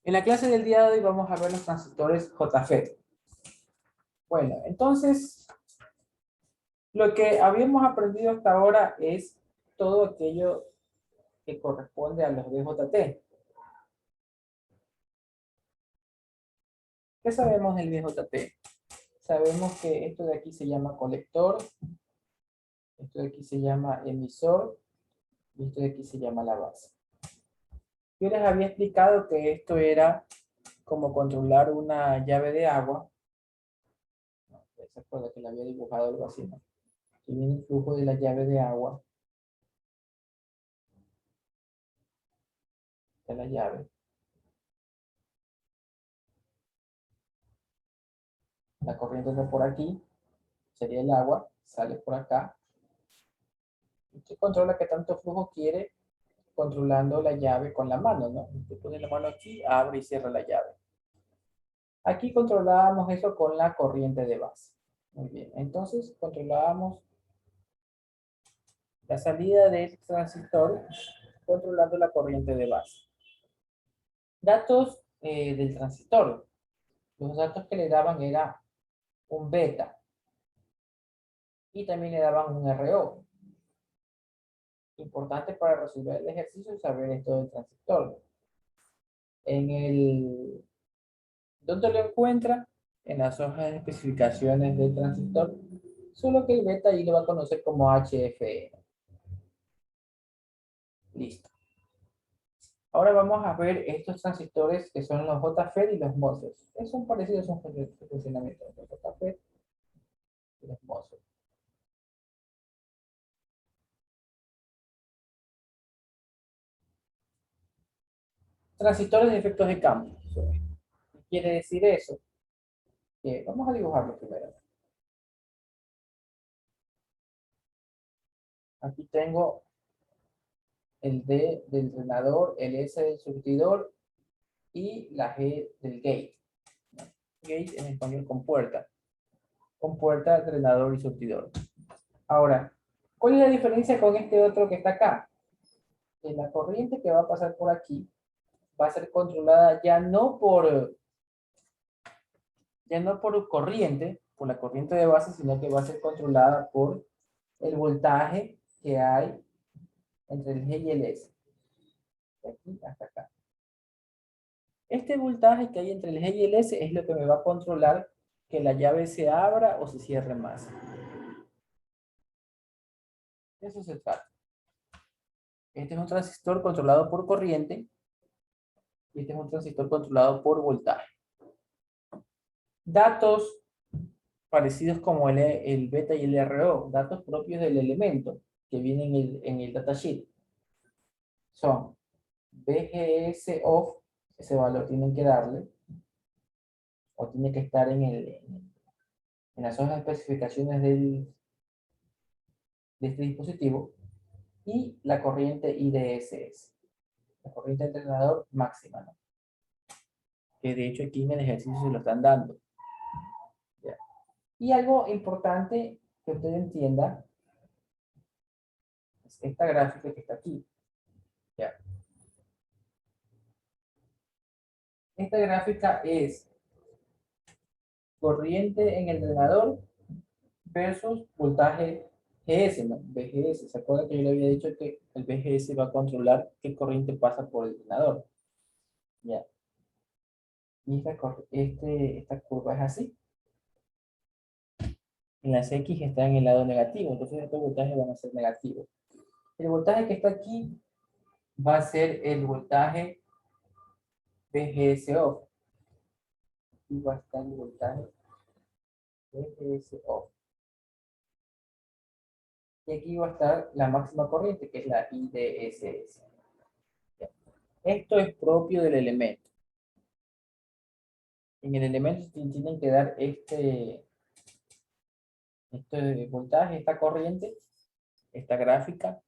En la clase del día de hoy vamos a ver los transistores JFET. Bueno, entonces, lo que habíamos aprendido hasta ahora es todo aquello que corresponde a los DJT. ¿Qué sabemos del DJT? Sabemos que esto de aquí se llama colector, esto de aquí se llama emisor y esto de aquí se llama la base. Yo les había explicado que esto era como controlar una llave de agua. No, se acuerda que le había dibujado algo así, ¿no? Que viene el flujo de la llave de agua, de la llave. La corriente entra por aquí, sería el agua, sale por acá. Usted controla qué tanto flujo quiere controlando la llave con la mano, ¿no? Usted pone la mano aquí, abre y cierra la llave. Aquí controlábamos eso con la corriente de base. Muy bien, entonces controlábamos la salida del transistor controlando la corriente de base. Datos del transistor. Los datos que le daban era un beta y también le daban un RO. Importante para resolver el ejercicio saber esto del transistor. ¿Dónde lo encuentra? En las hojas de especificaciones del transistor, solo que el beta ahí lo va a conocer como HFE. Listo. Ahora vamos a ver estos transistores que son los JFET y los MOSFET. Son parecidos a un funcionamiento, los JFET y los MOSFET. Transistores de efectos de campo. ¿Qué quiere decir eso? Que vamos a dibujarlo primero. Aquí tengo el D del drenador, el S del surtidor y la G del gate. Gate en español con puerta. Con puerta, drenador y surtidor. Ahora, ¿cuál es la diferencia con este otro que está acá? Que la corriente que va a pasar por aquí va a ser controlada ya no por corriente, por la corriente de base, sino que va a ser controlada por el voltaje que hay entre el G y el S. De aquí hasta acá. Este voltaje que hay entre el G y el S es lo que me va a controlar que la llave se abra o se cierre más. De eso se trata. Este es un transistor controlado por corriente y este es un transistor controlado por voltaje. Datos parecidos como el beta y el RO, datos propios del elemento que vienen en el datasheet, son BGS off, ese valor tienen que darle, o tiene que estar en las hojas de especificaciones de este dispositivo, y la corriente IDSS, la corriente de entrenador máxima, ¿no? Que de hecho aquí en el ejercicio se lo están dando. ¿Ya? Y algo importante que usted entienda es esta gráfica que está aquí. ¿Ya? Esta gráfica es corriente en el drenador versus voltaje GS, ¿no? BGS. ¿Se acuerdan que yo le había dicho que el BGS va a controlar qué corriente pasa por el drenador? ¿Ya? Y esta curva es así. En las X está en el lado negativo, entonces estos voltajes van a ser negativos. El voltaje que está aquí va a ser el voltaje BGS off. Aquí va a estar el voltaje BGS off. Y aquí va a estar la máxima corriente, que es la IDSS. Esto es propio del elemento. En el elemento tienen que dar este voltaje, esta corriente, esta gráfica,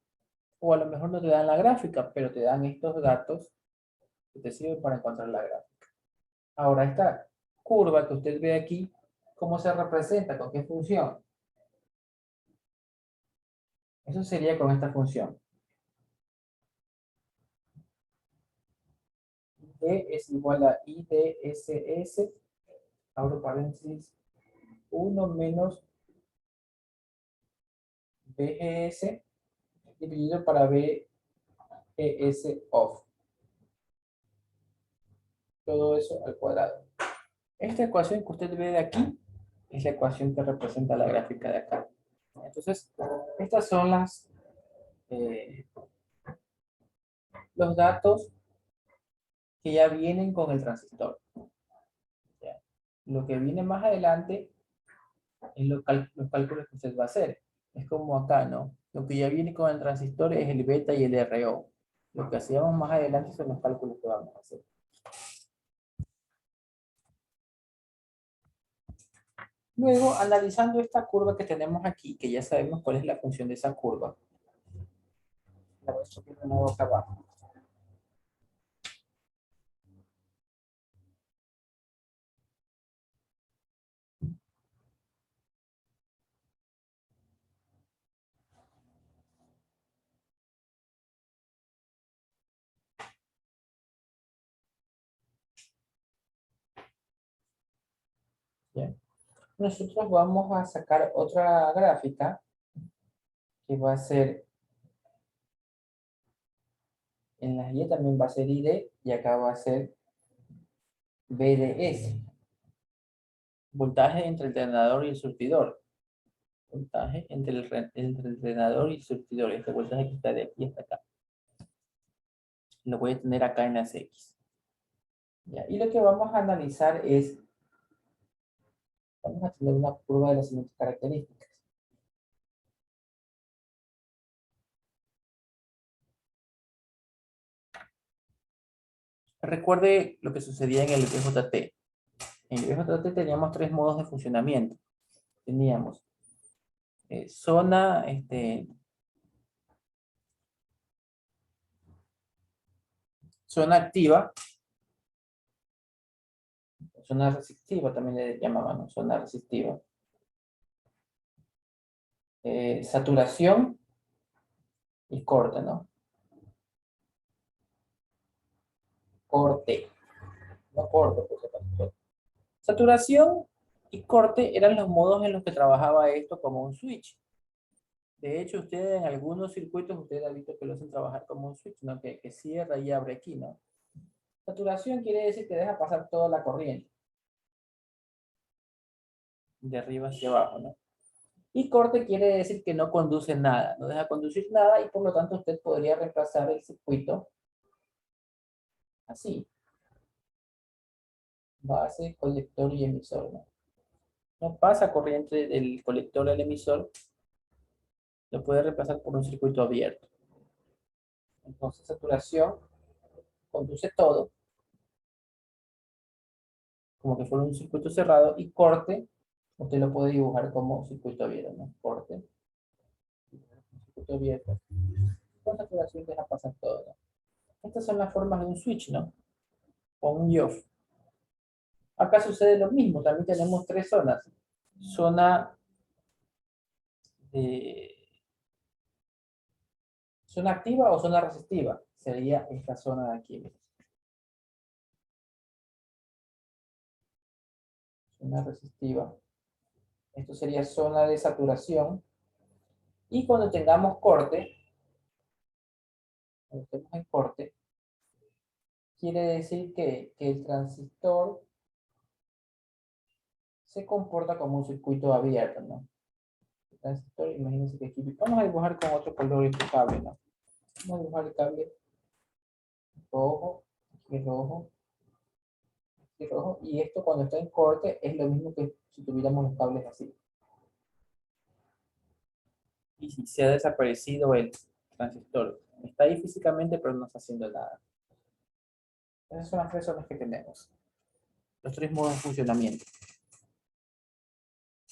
o a lo mejor no te dan la gráfica, pero te dan estos datos que te sirven para encontrar la gráfica. Ahora, esta curva que usted ve aquí, ¿cómo se representa? ¿Con qué función? Eso sería con esta función. E es igual a IDSS, abro paréntesis, 1 menos BGS dividido para BGS off. Todo eso al cuadrado. Esta ecuación que usted ve de aquí es la ecuación que representa la gráfica de acá. Entonces, estas son los datos que ya vienen con el transistor. ¿Ya? Lo que viene más adelante es los cálculos que usted va a hacer. Es como acá, ¿no? Lo que ya viene con el transistor es el beta y el RO. Lo que hacíamos más adelante son los cálculos que vamos a hacer. Luego, analizando esta curva que tenemos aquí, que ya sabemos cuál es la función de esa curva, la voy a subir de nuevo acá abajo. ¿Bien? Nosotros vamos a sacar otra gráfica que va a ser, en la Y también va a ser ID y acá va a ser VDS. Voltaje entre el drenador y el surtidor. Voltaje entre el drenador y el surtidor. Este voltaje que está de aquí hasta acá. Lo voy a tener acá en las X. ¿Ya? Y lo que vamos a analizar es, vamos a tener una curva de las siguientes características. Recuerde lo que sucedía en el VJT. En el VJT teníamos tres modos de funcionamiento. Teníamos zona, zona activa, zona resistiva también le llamaban, ¿no? Zona resistiva. Saturación y corte, ¿no? Corte, no corte, por supuesto. Saturación y corte eran los modos en los que trabajaba esto como un switch. De hecho, usted en algunos circuitos, usted ha visto que lo hacen trabajar como un switch, ¿no? Que cierra y abre aquí, ¿no? Saturación quiere decir que deja pasar toda la corriente. De arriba hacia abajo, ¿no? Y corte quiere decir que no conduce nada, no deja conducir nada y por lo tanto usted podría reemplazar el circuito así. Base, colector y emisor, ¿no? No pasa corriente del colector al emisor, lo puede reemplazar por un circuito abierto. Entonces saturación conduce todo, como que fuera un circuito cerrado, y corte, usted lo puede dibujar como circuito abierto, ¿no? Corte, circuito abierto. Con saturación deja pasar todo, ¿no? Estas son las formas de un switch, ¿no? O un y-off. Acá sucede lo mismo, también tenemos tres zonas. Zona zona activa o zona resistiva. Sería esta zona de aquí. Zona resistiva. Esto sería zona de saturación. Y cuando tengamos corte, cuando estemos en corte, quiere decir que el transistor se comporta como un circuito abierto, ¿no? El transistor, imagínense que aquí, vamos a dibujar con otro color este cable, ¿no? Vamos a dibujar el cable rojo, aquí rojo, aquí rojo, y esto cuando está en corte es lo mismo que si tuviéramos los cables así. Y si se ha desaparecido el transistor. Está ahí físicamente, pero no está haciendo nada. Esas son las tres zonas que tenemos. Los tres modos de funcionamiento.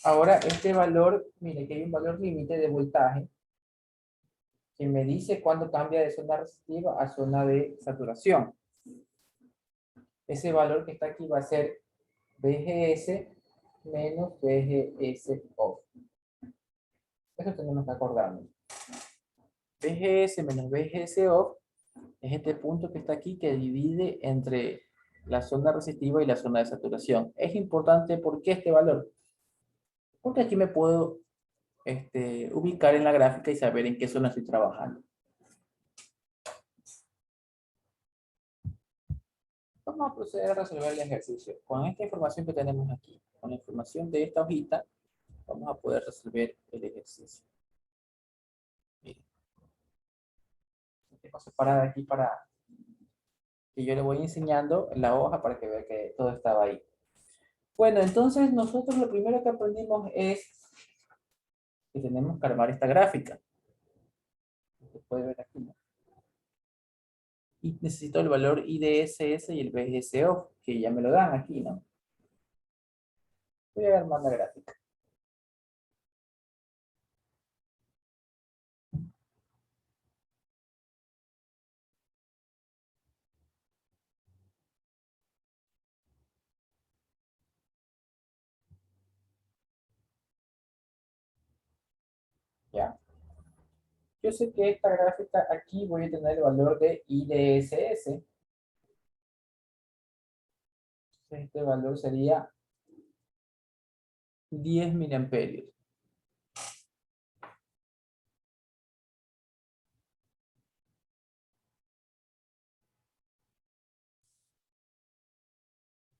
Ahora, este valor, mire que hay un valor límite de voltaje que me dice cuándo cambia de zona resistiva a zona de saturación. Ese valor que está aquí va a ser VGS menos VGS off. Eso tenemos que acordarnos. VGS menos VGS off Es este punto que está aquí que divide entre la zona resistiva y la zona de saturación. Es importante porque este valor, porque aquí me puedo ubicar en la gráfica y saber en qué zona estoy trabajando. Vamos a proceder a resolver el ejercicio. Con esta información que tenemos aquí, con la información de esta hojita, vamos a poder resolver el ejercicio. Miren, tengo separada aquí para que yo le voy enseñando la hoja para que vea que todo estaba ahí. Bueno, entonces nosotros lo primero que aprendimos es que tenemos que armar esta gráfica. Se puede ver aquí, ¿no? Y necesito el valor IDSS y el BGSO, que ya me lo dan aquí, ¿no? Voy a armar la gráfica. ¿Ya? Yo sé que esta gráfica aquí voy a tener el valor de IDSS. Este valor sería 10 miliamperios.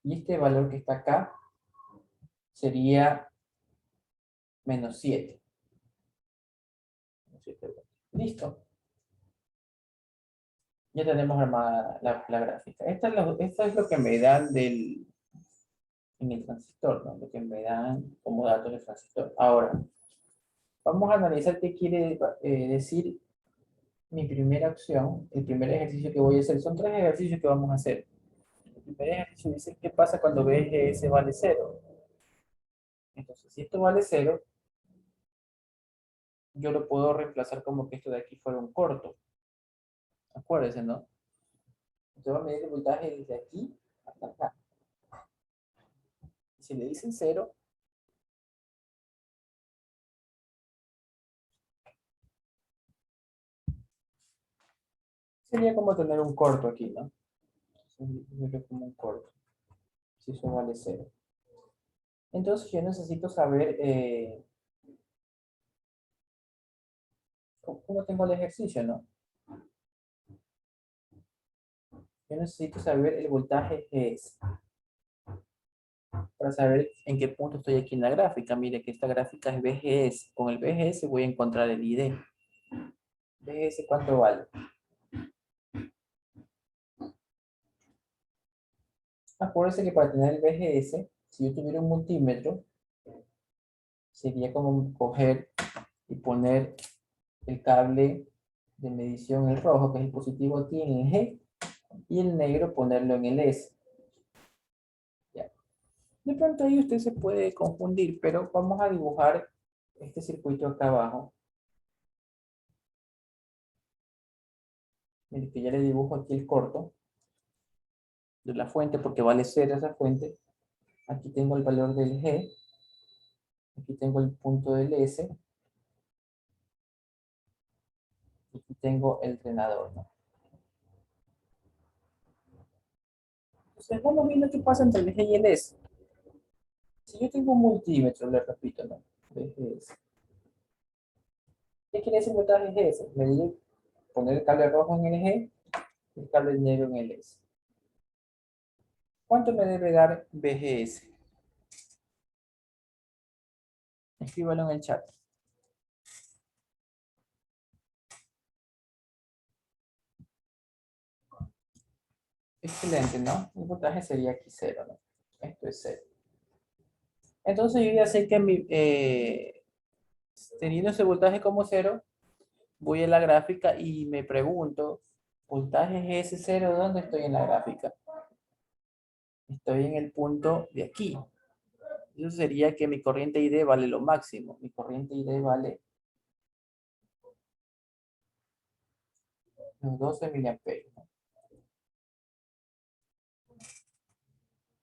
Y este valor que está acá sería menos 7. Listo. Ya tenemos armada la gráfica. Esta es lo que me dan en el transistor, ¿no? Lo que me dan como datos del transistor. Ahora, vamos a analizar qué quiere decir mi primera opción. El primer ejercicio que voy a hacer. Son 3 ejercicios que vamos a hacer. El primer ejercicio dice qué pasa cuando BGS vale 0. Entonces, si esto vale 0, yo lo puedo reemplazar como que esto de aquí fuera un corto. Acuérdense, ¿no? Entonces va a medir el voltaje desde aquí hasta acá. Si le dicen 0, sería como tener un corto aquí, ¿no? Sería como un corto. Si eso vale 0. Entonces yo necesito saber cómo tengo el ejercicio, ¿no? Yo necesito saber el voltaje que es para saber en qué punto estoy aquí en la gráfica. Mire que esta gráfica es BGS. Con el BGS voy a encontrar el ID. BGS, ¿cuánto vale? Acuérdense que para tener el BGS, si yo tuviera un multímetro, sería como coger y poner el cable de medición, el rojo, que es el positivo aquí en el G, y el negro ponerlo en el S. ¿Ya? De pronto ahí usted se puede confundir, pero vamos a dibujar este circuito acá abajo. Mire que ya le dibujo aquí el corto de la fuente, porque vale 0 esa fuente. Aquí tengo el valor del G, aquí tengo el punto del S, y aquí tengo el drenador, ¿no? Entonces vamos viendo qué pasa entre el G y el S. Si yo tengo un multímetro, le repito, ¿no? BGS. ¿Qué quiere decir voltaje G? Medir, poner el cable rojo en el G y el cable negro en el S. ¿Cuánto me debe dar BGS? Escríbalo en el chat. Excelente, ¿no? El voltaje sería aquí 0, ¿no? Esto es 0. Entonces yo ya sé que teniendo ese voltaje como 0, voy a la gráfica y me pregunto, voltaje es 0, ¿dónde estoy en la gráfica? Estoy en el punto de aquí. Eso sería que mi corriente ID vale lo máximo. Mi corriente ID vale los 12 miliamperios, ¿no?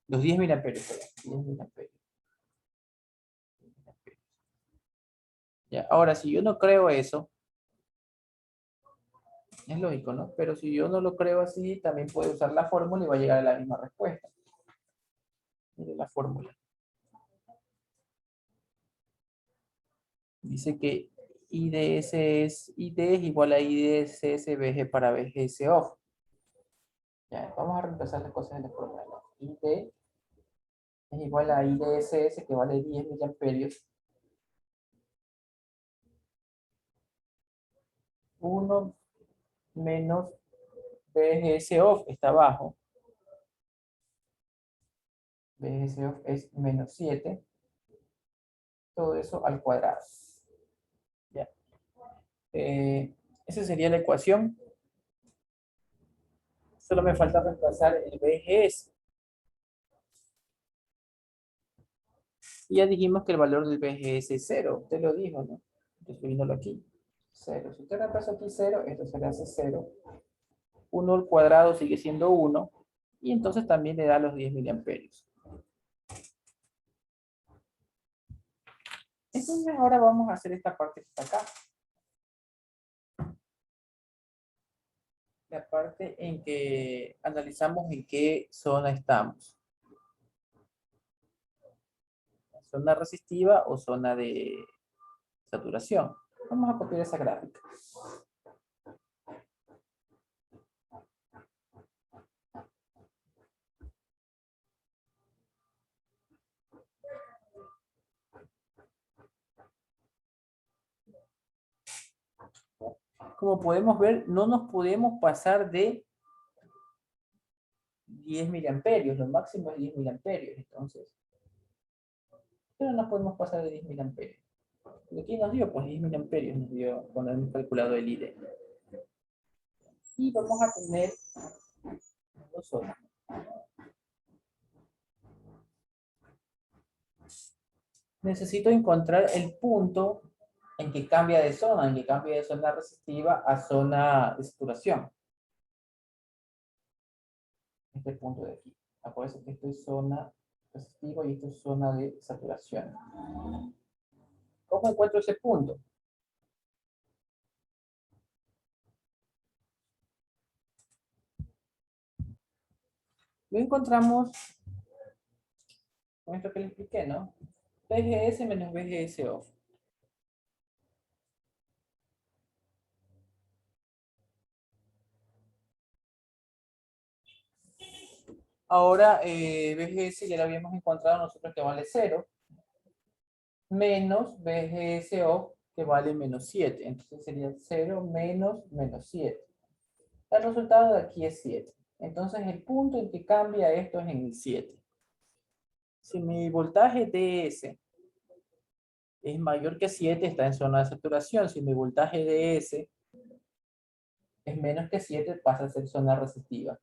Los 10 miliamperios, perdón, 10 miliamperios. Ya, ahora, si yo no creo eso, Es lógico, ¿no? Pero si yo no lo creo así, también puedo usar la fórmula y va a llegar a la misma respuesta. Mire la fórmula. Dice que ID es igual a IDSS BG para BGS off. Ya, vamos a reemplazar las cosas en la fórmula, ¿no? ID es igual a IDSS, que vale 10 miliamperios. 1 menos BGS off está abajo. BGS off es menos 7. Todo eso al cuadrado. Ya. Esa sería la ecuación. Solo me falta reemplazar el BGS. Y ya dijimos que el valor del BGS es 0. Usted lo dijo, ¿no? Estoy viéndolo aquí. 0. Si usted reemplaza aquí 0, esto se le hace 0. 1 al cuadrado sigue siendo 1. Y entonces también le da los 10 miliamperios. Entonces ahora vamos a hacer esta parte que está acá. La parte en que analizamos en qué zona estamos. ¿Zona resistiva o zona de saturación? Vamos a copiar esa gráfica. Como podemos ver, no nos podemos pasar de 10 miliamperios. Lo máximo es 10 miliamperios. Entonces, pero no podemos pasar de 10 miliamperios. ¿De qué nos dio? Pues 10 miliamperios nos dio cuando hemos calculado el ID. Y vamos a tener dos zonas. Necesito encontrar el punto en que cambia de zona, en que cambia de zona resistiva a zona de saturación. Este punto de aquí. Acuérdense que esto es zona resistiva y esto es zona de saturación. ¿Cómo encuentro ese punto? Lo encontramos con esto que les expliqué, ¿no? BGS menos BGS off. Ahora, BGS ya lo habíamos encontrado nosotros que vale 0, menos BGS off que vale menos 7. Entonces sería 0 menos menos 7. El resultado de aquí es 7. Entonces el punto en que cambia esto es en el 7. Si mi voltaje DS es mayor que 7, está en zona de saturación. Si mi voltaje DS es menos que 7, pasa a ser zona resistiva.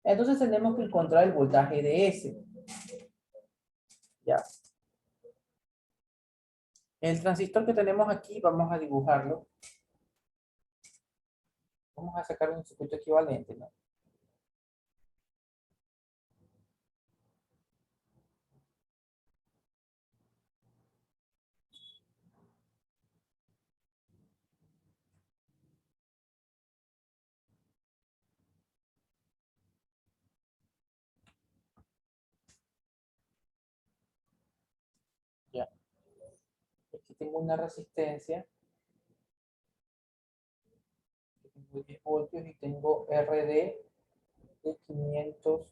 Entonces tenemos que encontrar el voltaje DS. Ya. El transistor que tenemos aquí, vamos a dibujarlo. Vamos a sacar un circuito equivalente, ¿no? Ya. Aquí tengo una resistencia. Tengo 10 voltios y tengo RD de 500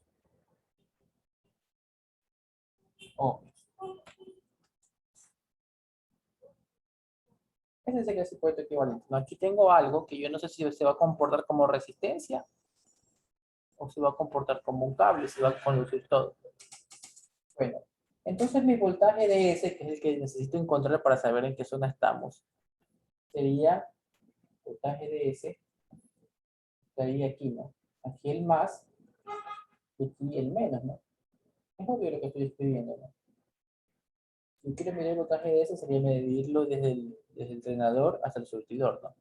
ohms. Ese sería el circuito equivalente. ¿No? Aquí tengo algo que yo no sé si se va a comportar como resistencia o se va a comportar como un cable, si va a conducir todo. Bueno, entonces mi voltaje DS, que es el que necesito encontrar para saber en qué zona estamos, sería voltaje DS, estaría aquí, ¿no? Aquí el más y aquí el menos, ¿no? Es obvio lo que estoy escribiendo, ¿no? Si quiero medir el voltaje DS, sería medirlo desde el entrenador hasta el surtidor, ¿no?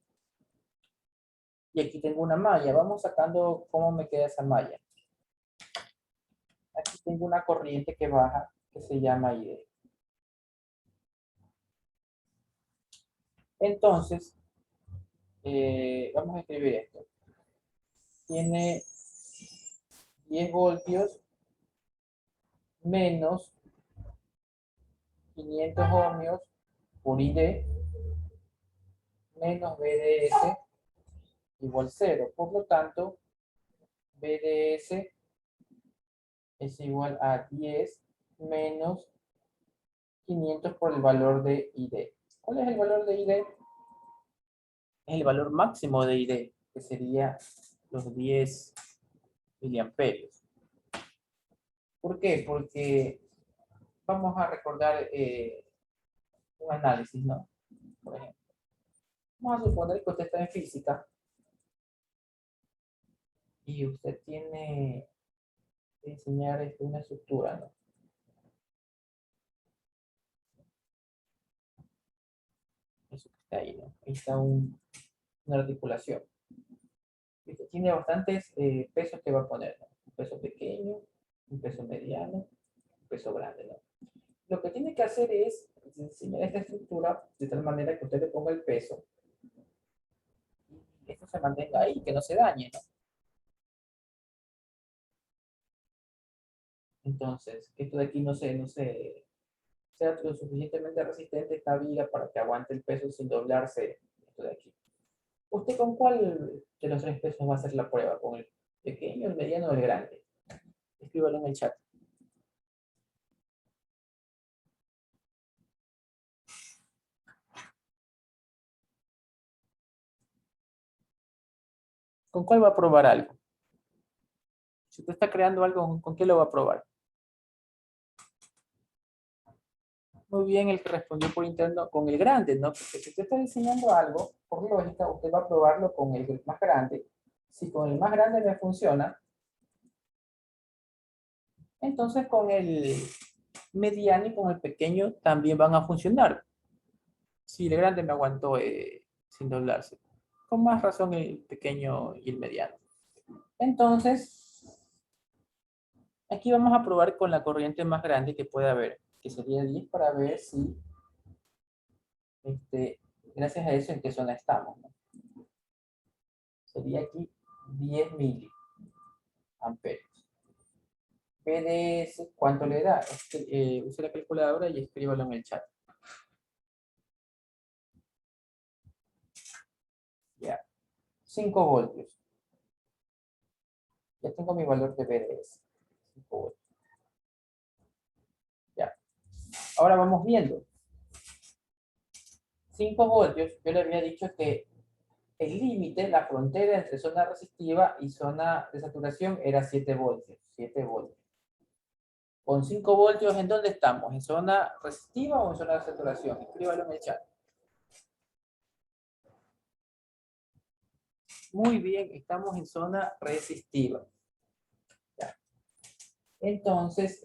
Y aquí tengo una malla. Vamos sacando cómo me queda esa malla. Aquí tengo una corriente que baja, que se llama ID. Entonces, vamos a escribir esto. Tiene 10 voltios menos 500 ohmios por ID menos BDS igual 0. Por lo tanto, BDS es igual a 10 menos 500 por el valor de ID. ¿Cuál es el valor de ID? Es el valor máximo de ID, que sería los 10 miliamperios. ¿Por qué? Porque vamos a recordar un análisis, ¿no? Por ejemplo, vamos a suponer que usted está en física y usted tiene que diseñar una estructura, ¿no? Eso que está ahí, ¿no? Ahí está una articulación. Usted tiene bastantes pesos que va a poner, ¿no? Un peso pequeño, un peso mediano, un peso grande, ¿no? Lo que tiene que hacer es diseñar esta estructura de tal manera que usted le ponga el peso y esto se mantenga ahí, que no se dañe, ¿no? Entonces, esto de aquí sea lo suficientemente resistente esta viga para que aguante el peso sin doblarse esto de aquí. ¿Usted con cuál de los tres pesos va a hacer la prueba? ¿Con el pequeño, el mediano o el grande? Escríbalo en el chat. ¿Con cuál va a probar algo? Si usted está creando algo, ¿con qué lo va a probar? Muy bien, el que respondió por interno con el grande, ¿no? Porque si usted está diseñando algo, por lógica, usted va a probarlo con el más grande. Si con el más grande no funciona, entonces con el mediano y con el pequeño también van a funcionar. Si el grande me aguantó sin doblarse. Con más razón el pequeño y el mediano. Entonces, aquí vamos a probar con la corriente más grande que pueda haber, que sería 10 para ver si, gracias a eso, en qué zona estamos, ¿no? Sería aquí 10 miliamperios. PDS, ¿cuánto le da? Use la calculadora y escríbalo en el chat. Ya, 5 voltios. Ya tengo mi valor de PDS. 5 voltios. Ya. Ahora vamos viendo. 5 voltios, yo le había dicho que el límite, la frontera entre zona resistiva y zona de saturación era 7 voltios. 7 voltios. Con 5 voltios, ¿en dónde estamos? ¿En zona resistiva o en zona de saturación? Escríbalo en el chat. Muy bien, estamos en zona resistiva. Ya. Entonces,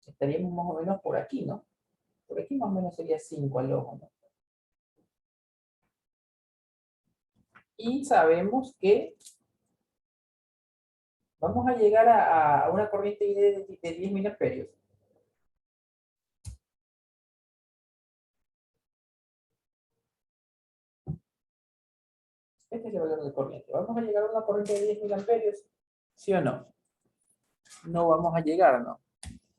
estaríamos más o menos por aquí, ¿no? Por aquí más o menos sería 5 al ojo, ¿no? Y sabemos que vamos a llegar a una corriente de 10 miliamperios. Este es el valor de corriente. ¿Vamos a llegar a una corriente de 10 miliamperios? ¿Sí o no? No vamos a llegar, ¿no?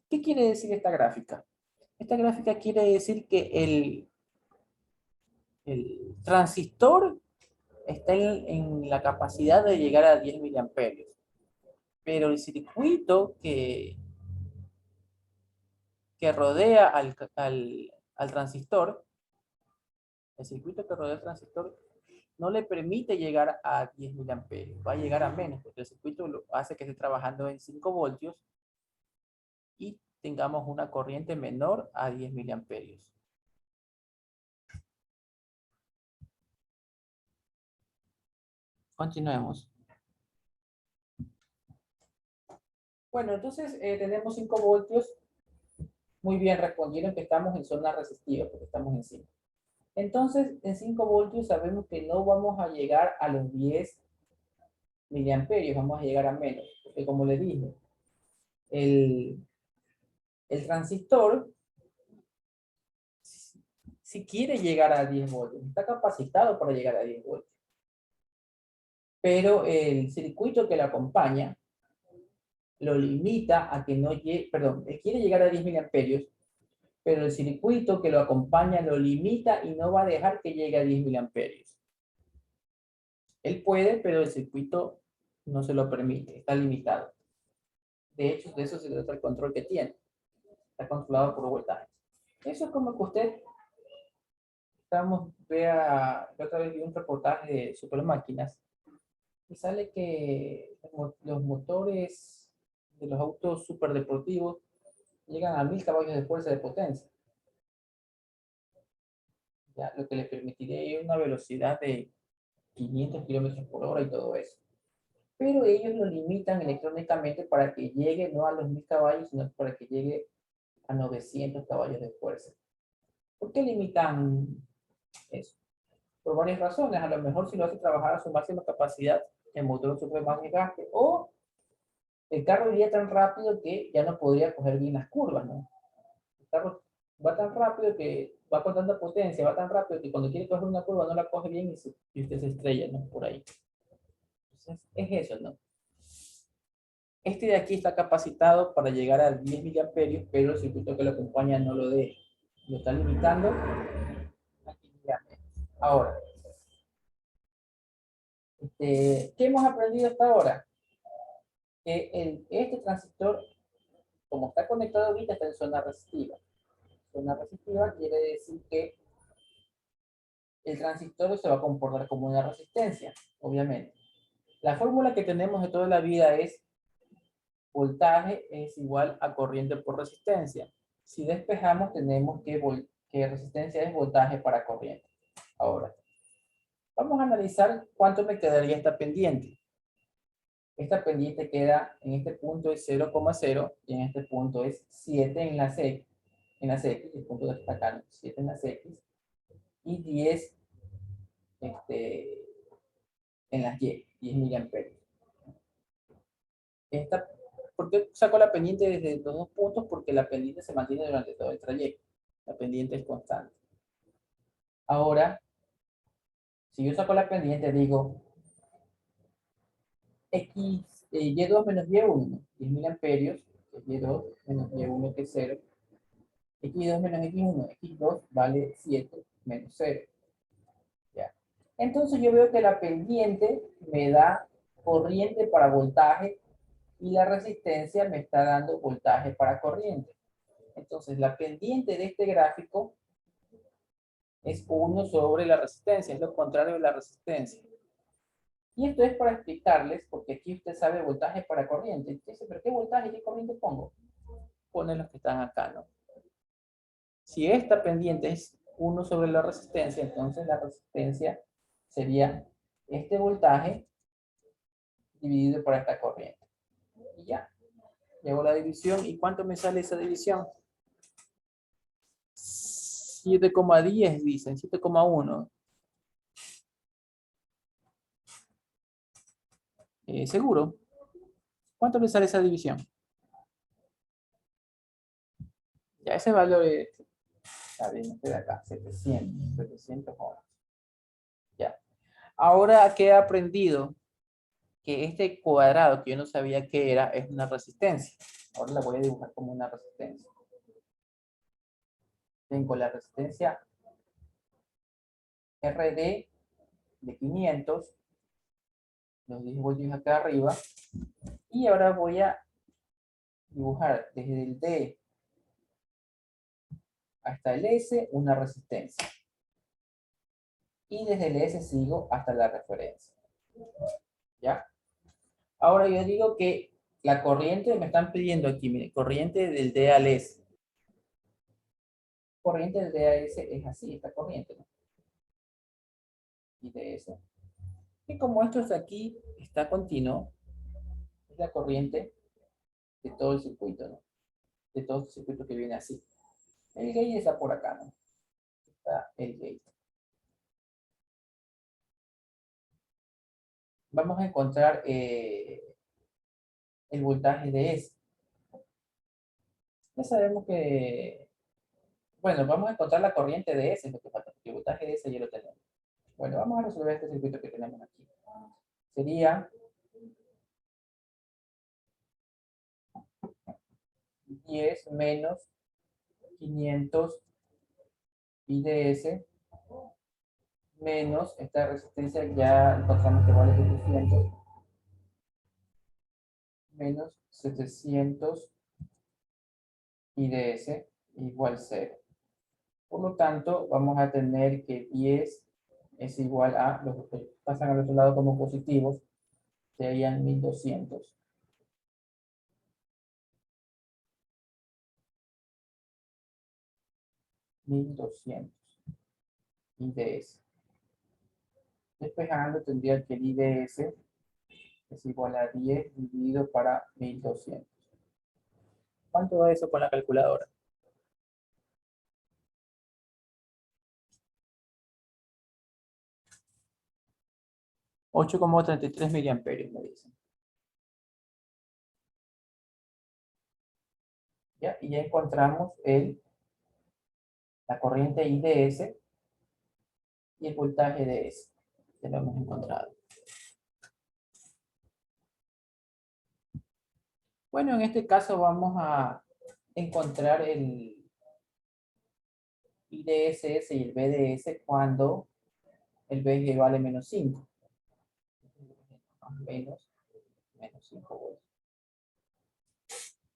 ¿Qué quiere decir esta gráfica? Esta gráfica quiere decir que el transistor está en la capacidad de llegar a 10 miliamperios. Pero el circuito que rodea al transistor, el circuito que rodea al transistor, no le permite llegar a 10 miliamperios, va a llegar a menos, porque el circuito lo hace que esté trabajando en 5 voltios y tengamos una corriente menor a 10 miliamperios. Continuemos. Bueno, entonces tenemos 5 voltios. Muy bien, respondieron que estamos en zona resistiva, porque estamos en 5. Entonces, en 5 voltios sabemos que no vamos a llegar a los 10 miliamperios, vamos a llegar a menos. Porque como le dije, el transistor, si quiere llegar a 10 voltios, está capacitado para llegar a 10 voltios. Pero el circuito que lo acompaña lo limita a que no llegue, perdón, él quiere llegar a 10 miliamperios, pero el circuito que lo acompaña lo limita y no va a dejar que llegue a 10 miliamperios. Él puede, pero el circuito no se lo permite, está limitado. De hecho, de eso se trata el control que tiene. Está controlado por voltaje. Eso es como que usted, vea, yo otra vez vi un reportaje de supermáquinas y sale que los motores de los autos superdeportivos llegan a 1000 caballos de fuerza de potencia. Ya, lo que le permitiría una velocidad de 500 kilómetros por hora y todo eso. Pero ellos lo limitan electrónicamente para que llegue no a los 1000 caballos, sino para que llegue a 900 caballos de fuerza. ¿Por qué limitan eso? Por varias razones. A lo mejor si lo hace trabajar a su máxima capacidad, el motor sufre más desgaste, o el carro iría tan rápido que ya no podría coger bien las curvas, ¿no? El carro va tan rápido que va con tanta potencia, va tan rápido que cuando quiere coger una curva no la coge bien y usted se estrella, ¿no? Por ahí. Entonces, es eso, ¿no? Este de aquí está capacitado para llegar a 10 miliamperios, pero el circuito que lo acompaña no lo deja. Lo está limitando a 15 miliamperios. Ahora, ¿qué hemos aprendido hasta ahora? Que este transistor, como está conectado ahorita, está en zona resistiva. Zona resistiva quiere decir que el transistor se va a comportar como una resistencia, obviamente. La fórmula que tenemos de toda la vida es voltaje es igual a corriente por resistencia. Si despejamos, tenemos que resistencia es voltaje para corriente. Ahora, vamos a analizar cuánto me quedaría esta pendiente. Esta pendiente queda en este punto es 0,0 y en este punto es 7 en las X, el punto de acá, 7 en las X y 10 en las Y, 10 miliamperios. ¿Por qué saco la pendiente desde los dos puntos? Porque la pendiente se mantiene durante todo el trayecto. La pendiente es constante. Ahora, si yo saco la pendiente, digo X, Y2 menos Y1, 10 miliamperios, Y2 menos Y1 que es 0. X2 menos X1, X2 vale 7 menos 0. ¿Ya? Entonces yo veo que la pendiente me da corriente para voltaje y la resistencia me está dando voltaje para corriente. Entonces la pendiente de este gráfico es 1 sobre la resistencia, es lo contrario de la resistencia. Y esto es para explicarles, porque aquí usted sabe voltaje para corriente. Entonces, ¿pero qué voltaje y qué corriente pongo? Ponen los que están acá, ¿no? Si esta pendiente es 1 sobre la resistencia, entonces la resistencia sería este voltaje dividido por esta corriente. Y ya, llevo la división. ¿Y cuánto me sale esa división? 7,10 dicen, 7,1. ¿Seguro? ¿Cuánto le sale esa división? Ya ese valor está bien, este de acá, 700 ohms. Ya. Ahora que he aprendido que este cuadrado que yo no sabía qué era, es una resistencia. Ahora la voy a dibujar como una resistencia. Tengo la resistencia RD de 500, los 10 voltios acá arriba, y ahora voy a dibujar desde el D hasta el S una resistencia. Y desde el S sigo hasta la referencia. ¿Ya? Ahora yo digo que la corriente, me están pidiendo aquí, mire, corriente del D al S. Corriente del D a S es así, esta corriente, ¿no? Y de eso. Y como esto es aquí, está continuo, es la corriente de todo el circuito, ¿no? De todo el circuito que viene así. El gate está por acá, ¿no? Está el gate. Vamos a encontrar el voltaje de S. Ya sabemos que Bueno, vamos a encontrar la corriente de S, es lo que falta, porque el voltaje de S ya lo tenemos. Bueno, vamos a resolver este circuito que tenemos aquí. Sería 10 menos 500 IDS menos esta resistencia, ya encontramos que vale 700, menos 700 IDS igual 0. Por lo tanto, vamos a tener que 10 es igual a, los que pasan al otro lado como positivos, serían 1200. 1200 IDS. Despejando tendría que el IDS es igual a 10 dividido para 1200. ¿Cuánto da eso con la calculadora? 8,33 miliamperios me dicen. ¿Ya? Y ya encontramos la corriente IDS y el voltaje de S. Ya lo hemos encontrado. Bueno, en este caso vamos a encontrar el IDSS y el BDS cuando el BG vale menos 5. Menos 5 voltios.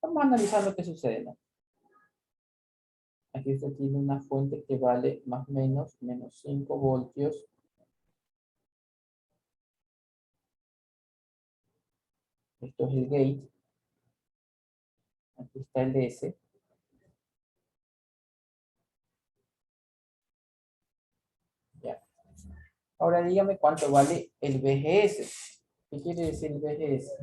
Vamos a analizar lo que sucede, ¿no? Aquí usted tiene una fuente que vale más o menos menos 5 voltios. Esto es el gate. Aquí está el DS. Ya. Ahora dígame cuánto vale el BGS. ¿Qué quiere decir el BGS?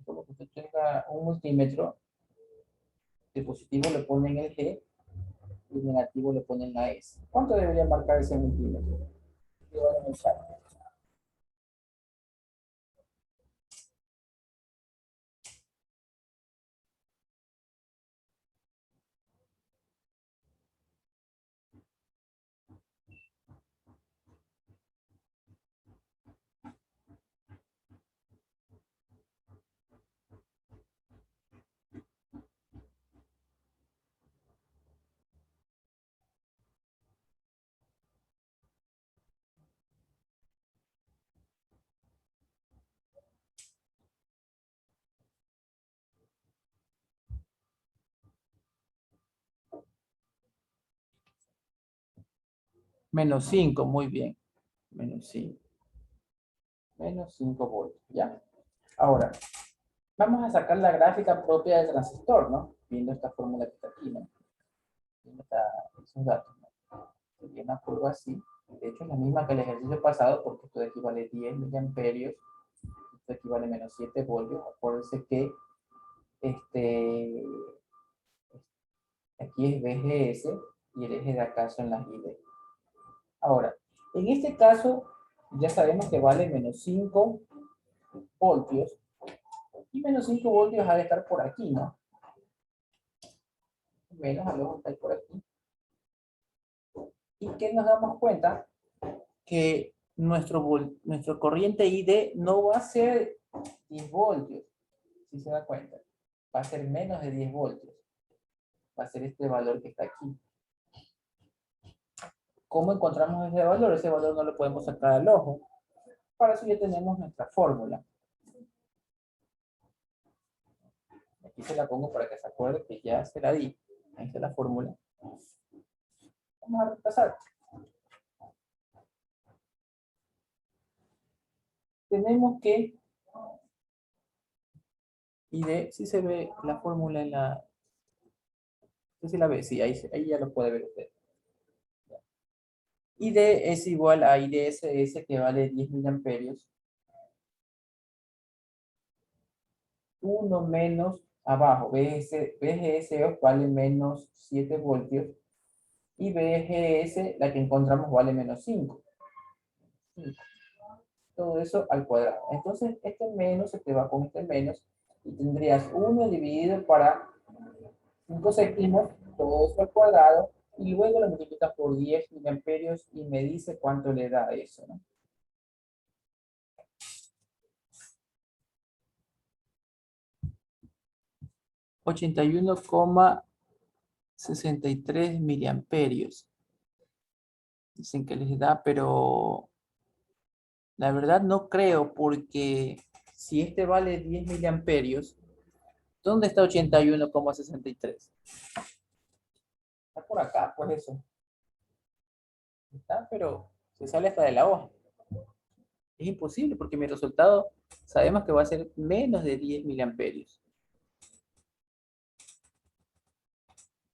Como que usted tenga un multímetro, el positivo le ponen el G y el negativo le ponen la S. ¿Cuánto debería marcar ese multímetro? Menos 5, muy bien. Menos 5. Menos 5 voltios, ¿ya? Ahora, vamos a sacar la gráfica propia del transistor, ¿no? Viendo esta fórmula que está aquí, ¿no? Viendo esos datos, ¿no? Sería una curva así. De hecho, es la misma que el ejercicio pasado, porque esto de aquí vale 10 miliamperios, esto de aquí vale menos 7 voltios. Acuérdense que aquí es BGS y el eje de acá son las ID. Ahora, en este caso, ya sabemos que vale menos 5 voltios. Y menos 5 voltios ha de estar por aquí, ¿no? Menos a lo mejor por aquí. Y que nos damos cuenta que nuestro corriente ID no va a ser 10 voltios, si se da cuenta. Va a ser menos de 10 voltios. Va a ser este valor que está aquí. ¿Cómo encontramos ese valor? Ese valor no lo podemos sacar al ojo. Para eso ya tenemos nuestra fórmula. Aquí se la pongo para que se acuerde que ya se la di. Ahí está la fórmula. Vamos a repasar. Tenemos que ID, si se ve la fórmula en la... No sé si la ve, sí, ahí ya lo puede ver usted. ID es igual a IDSS, que vale 10 miliamperios. 1 menos abajo, BGS vale menos 7 voltios. Y BGS, la que encontramos, vale menos 5. Todo eso al cuadrado. Entonces, este menos se te va con este menos. Y tendrías 1 dividido para 5 séptimos, todo eso al cuadrado, y luego lo multiplicas por 10 miliamperios y me dice cuánto le da eso, ¿no? 81,63 miliamperios. Dicen que les da, pero la verdad no creo, porque si este vale 10 miliamperios, ¿dónde está 81,63? Está por acá, pues eso. Está, pero se sale hasta de la hoja. Es imposible porque mi resultado sabemos que va a ser menos de 10 miliamperios.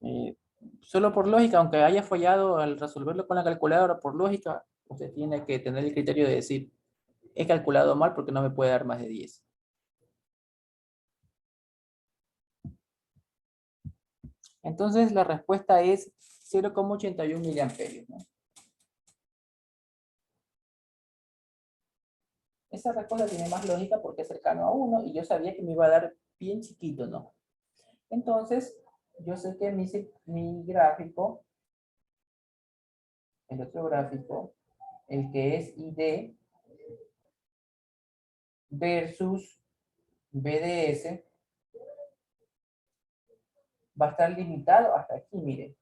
Eh, Solo por lógica, aunque haya fallado al resolverlo con la calculadora, por lógica, usted tiene que tener el criterio de decir, he calculado mal porque no me puede dar más de 10. Entonces la respuesta es 0,81 miliamperios, ¿no? Esa respuesta tiene más lógica porque es cercano a 1 y yo sabía que me iba a dar bien chiquito, ¿no? Entonces, yo sé que mi gráfico, el otro gráfico, el que es ID versus BDS, va a estar limitado hasta aquí, mire.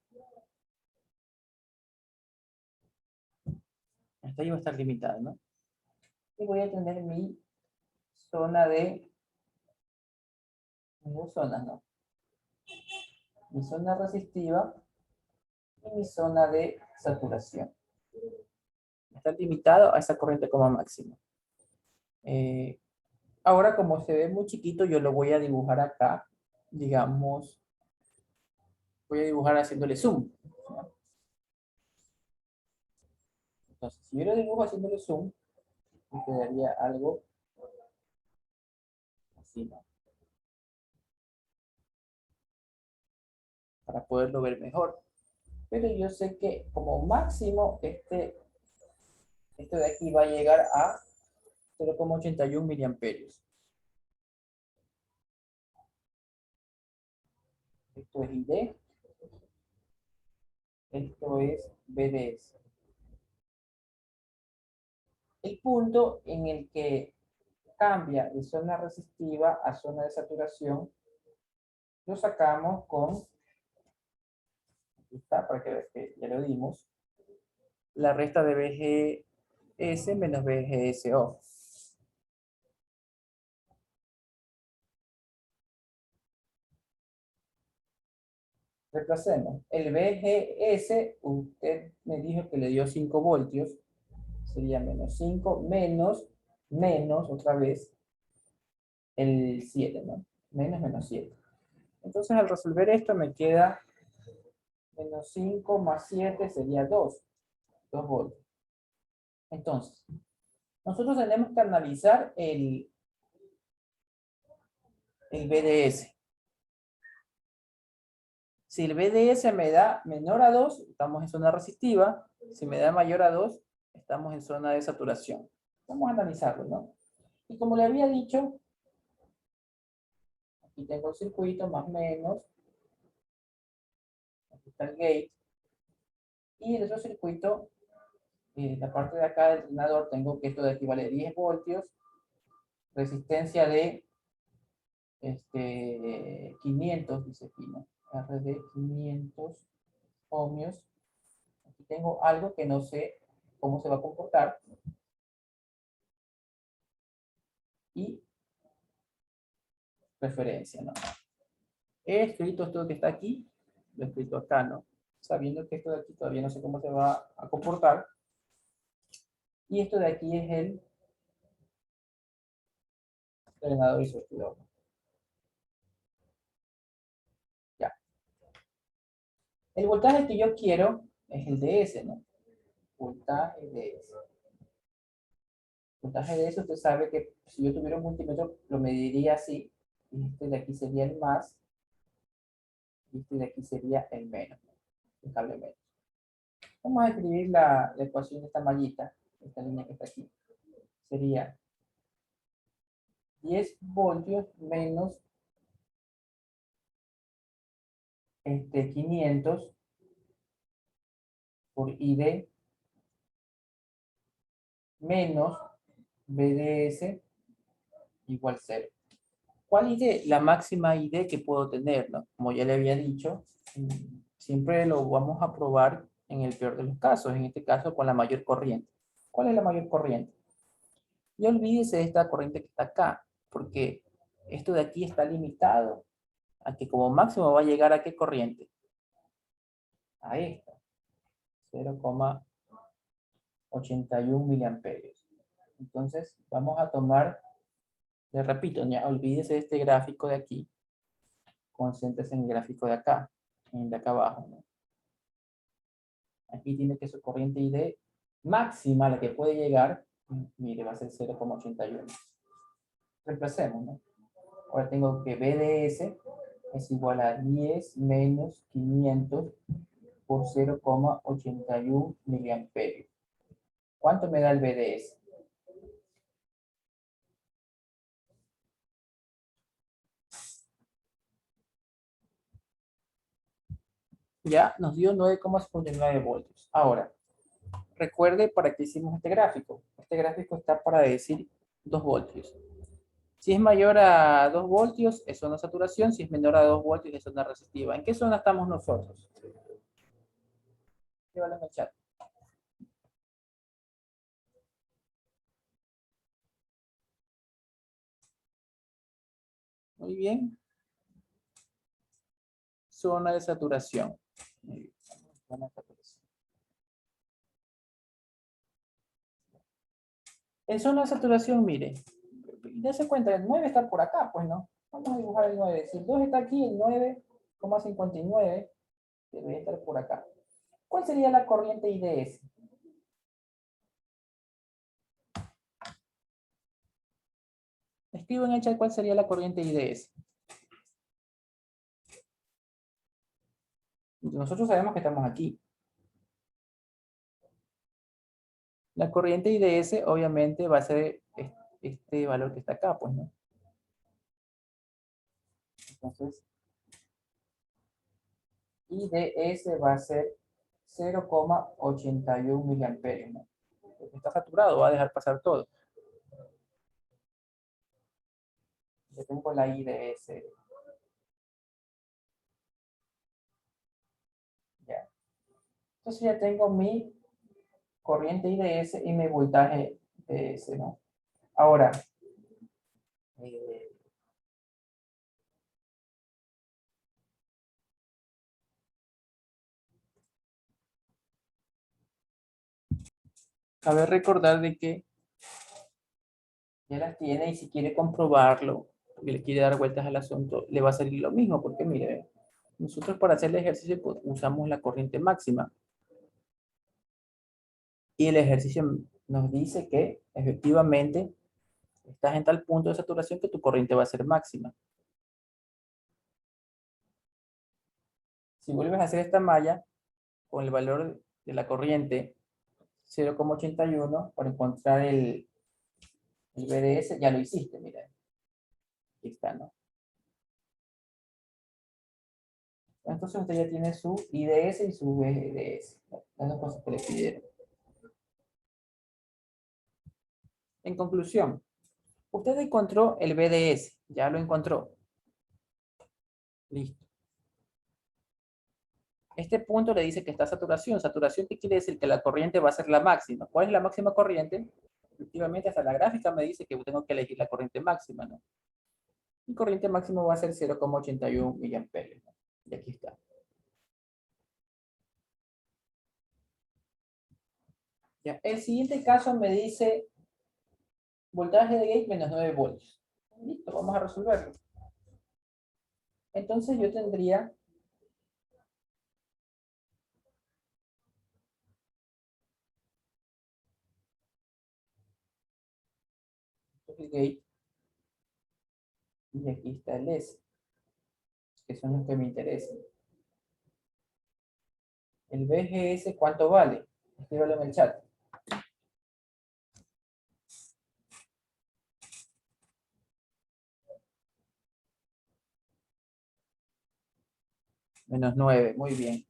Hasta ahí va a estar limitado, ¿no? Y voy a tener mi zona de... Dos zonas, ¿no? Mi zona resistiva y mi zona de saturación. Está limitado a esa corriente como máximo. Ahora, como se ve muy chiquito, yo lo voy a dibujar acá, digamos, voy a dibujar haciéndole zoom, ¿no? Entonces, si yo lo dibujo haciéndole zoom, me quedaría algo así, ¿no? Para poderlo ver mejor. Pero yo sé que como máximo esto de aquí va a llegar a 0,81 miliamperios. Esto es ID, esto es BDS. El punto en el que cambia de zona resistiva a zona de saturación, lo sacamos con, aquí está, para que veas que ya lo dimos, la resta de BGS menos BGSO. Reemplacemos. El BGS, usted me dijo que le dio 5 voltios, sería menos 5, menos, otra vez, el 7, ¿no? Menos 7. Entonces, al resolver esto, me queda menos 5 más 7 sería 2 voltios. Entonces, nosotros tenemos que analizar el BDS. Si el BDS me da menor a 2, estamos en zona resistiva. Si me da mayor a 2, estamos en zona de saturación. Vamos a analizarlo, ¿no? Y como le había dicho, aquí tengo el circuito más o menos. Aquí está el gate. Y en otro circuito, la parte de acá del alternador, tengo que esto de aquí vale 10 voltios. Resistencia de 500, dice aquí, ¿no? R de 500 ohmios. Aquí tengo algo que no sé cómo se va a comportar. Y referencia, ¿no? He escrito esto que está aquí, lo he escrito acá, ¿no? Sabiendo que esto de aquí todavía no sé cómo se va a comportar. Y esto de aquí es el drenador y surtidor. Ya. El voltaje que yo quiero es el DS, ¿no? Voltaje DS. Voltaje DS, usted sabe que si yo tuviera un multímetro, lo mediría así. Y este de aquí sería el más. Y este de aquí sería el menos, ¿no? El cable menos. Vamos a escribir la ecuación de esta mallita, esta línea que está aquí. Sería 10 voltios menos 500 por ID menos BDS igual 0. ¿Cuál ID? La máxima ID que puedo tener, ¿no? Como ya le había dicho, siempre lo vamos a probar en el peor de los casos, en este caso con la mayor corriente. ¿Cuál es la mayor corriente? Y olvídese de esta corriente que está acá, porque esto de aquí está limitado a que como máximo va a llegar a qué corriente. A esta, 0,81 miliamperios. Entonces vamos a tomar, le repito, ya olvídese de este gráfico de aquí, concéntrese en el gráfico de acá, en el de acá abajo, ¿no? Aquí tiene que su corriente ID máxima, la que puede llegar, mire, va a ser 0,81. Reemplacemos, ¿no? Ahora tengo que BDS es igual a 10 menos 500 por 0,81 miliamperios. ¿Cuánto me da el BDS? Ya nos dio 9,59 voltios. Ahora, recuerde para qué hicimos este gráfico. Este gráfico está para decir 2 voltios. Si es mayor a 2 voltios, es zona saturación. Si es menor a 2 voltios, es zona resistiva. ¿En qué zona estamos nosotros? Llévalo en el chat. Muy bien. Zona de saturación. Muy bien. Zona de saturación. En zona de saturación, mire, dése cuenta, el 9 está por acá, pues no. Vamos a dibujar el 9. Si el 2 está aquí, el 9,59 debe estar por acá. ¿Cuál sería la corriente IDS? Escribo en el chat cuál sería la corriente IDS. Nosotros sabemos que estamos aquí. La corriente IDS obviamente va a ser este valor que está acá, pues, ¿no? Entonces, IDS va a ser 0,81 miliamperios, ¿no? Porque está saturado, va a dejar pasar todo. Yo tengo la IDS. Ya. Entonces ya tengo mi corriente IDS y mi voltaje DS, ¿no? Ahora, eh, cabe recordar de que ya las tiene y si quiere comprobarlo, porque le quiere dar vueltas al asunto, le va a salir lo mismo, porque mire, nosotros para hacer el ejercicio pues, usamos la corriente máxima y el ejercicio nos dice que efectivamente estás en tal punto de saturación que tu corriente va a ser máxima. Si vuelves a hacer esta malla con el valor de la corriente 0,81 para encontrar el BDS, ya lo hiciste, mira. Aquí está, ¿no? Entonces usted ya tiene su IDS y su BDS, ¿no? Las dos cosas que le pidieron. En conclusión, usted encontró el BDS, ya lo encontró. Listo. Este punto le dice que está saturación. Saturación, ¿qué quiere decir? Que la corriente va a ser la máxima. ¿Cuál es la máxima corriente? Efectivamente, hasta la gráfica me dice que tengo que elegir la corriente máxima, ¿no? Mi corriente máxima va a ser 0,81 miliamperios, ¿no? Y aquí está. Ya. El siguiente caso me dice voltaje de gate menos 9 voltios. Listo, vamos a resolverlo. Entonces yo tendría el gate y aquí está el S, que son los que me interesan. El BGS, ¿cuánto vale? Escríbelo en el chat. Menos 9, muy bien.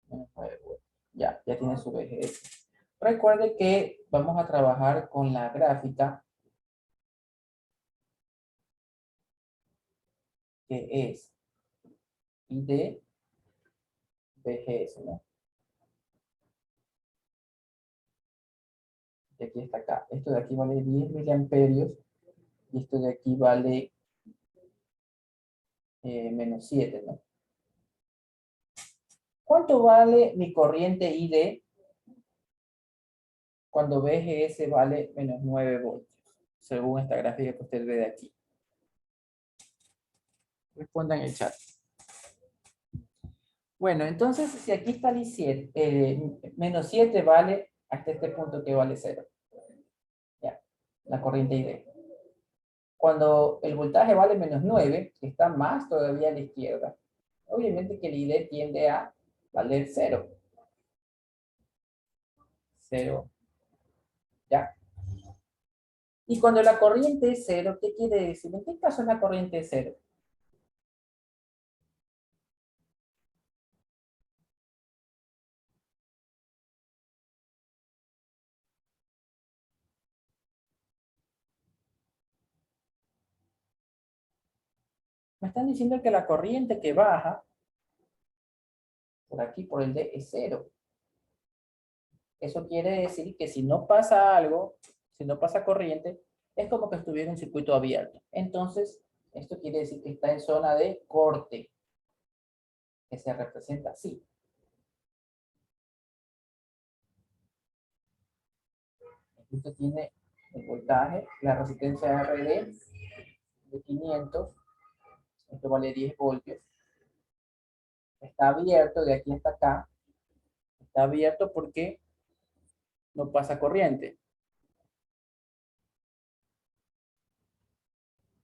Menos 9 voltios. Ya tiene su VGS. Recuerde que vamos a trabajar con la gráfica que es ID VGS, ¿no? De aquí está acá. Esto de aquí vale 10 miliamperios y esto de aquí vale menos 7, ¿no? ¿Cuánto vale mi corriente ID cuando VGS vale menos 9 voltios? Según esta gráfica que usted ve de aquí. Responda en el chat. Bueno, entonces, si aquí está el I7, menos 7 vale hasta este punto que vale 0. Ya, la corriente ID. Cuando el voltaje vale menos 9, que está más todavía a la izquierda, obviamente que el ID tiende a valer 0. 0, ¿ya? Y cuando la corriente es 0, ¿qué quiere decir? ¿En qué caso es la corriente 0? Me están diciendo que la corriente que baja por aquí, por el D, es 0. Eso quiere decir que si no pasa algo, si no pasa corriente, es como que estuviera un circuito abierto. Entonces, esto quiere decir que está en zona de corte, que se representa así. Esto tiene el voltaje, la resistencia RD de 500, esto vale 10 voltios. Está abierto de aquí hasta acá, está abierto porque no pasa corriente.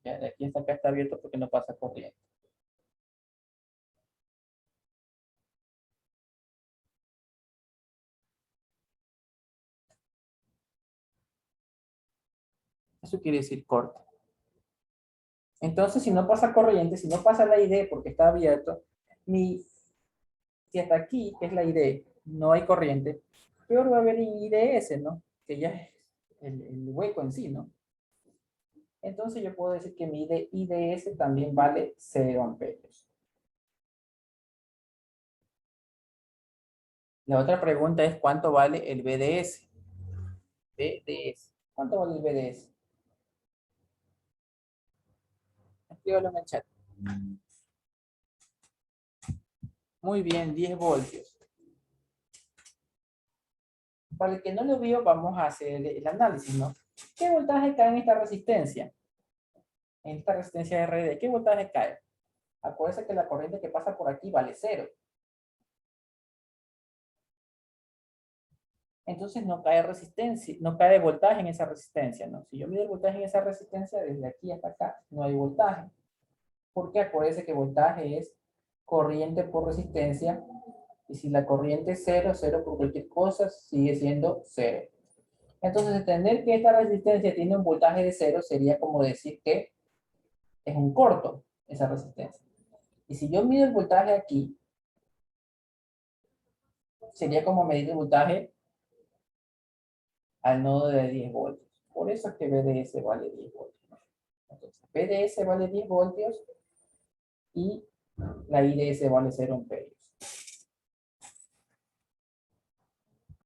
Ya, de aquí hasta acá está abierto porque no pasa corriente. Eso quiere decir corte. Entonces, si no pasa corriente, si no pasa la ID porque está abierto, si hasta aquí, que es la ID, no hay corriente, peor va a haber IDS, ¿no? Que ya es el hueco en sí, ¿no? Entonces yo puedo decir que mi IDS también vale 0 amperios. La otra pregunta es ¿cuánto vale el BDS? BDS. ¿Cuánto vale el BDS? Escríbalo en el chat. Muy bien, 10 voltios. Para el que no lo vio, vamos a hacer el análisis, ¿no? ¿Qué voltaje cae en esta resistencia? En esta resistencia RD, ¿qué voltaje cae? Acuérdense que la corriente que pasa por aquí vale 0. Entonces no cae resistencia, no cae voltaje en esa resistencia, ¿no? Si yo mido el voltaje en esa resistencia, desde aquí hasta acá, no hay voltaje. Porque acuérdense que voltaje es corriente por resistencia, y si la corriente es 0, 0 por cualquier cosa, sigue siendo 0. Entonces, entender que esta resistencia tiene un voltaje de 0 sería como decir que es un corto, esa resistencia. Y si yo mido el voltaje aquí, sería como medir el voltaje al nodo de 10 voltios. Por eso es que BDS vale 10 voltios. Entonces, BDS vale 10 voltios y la IDS vale 0 amperios.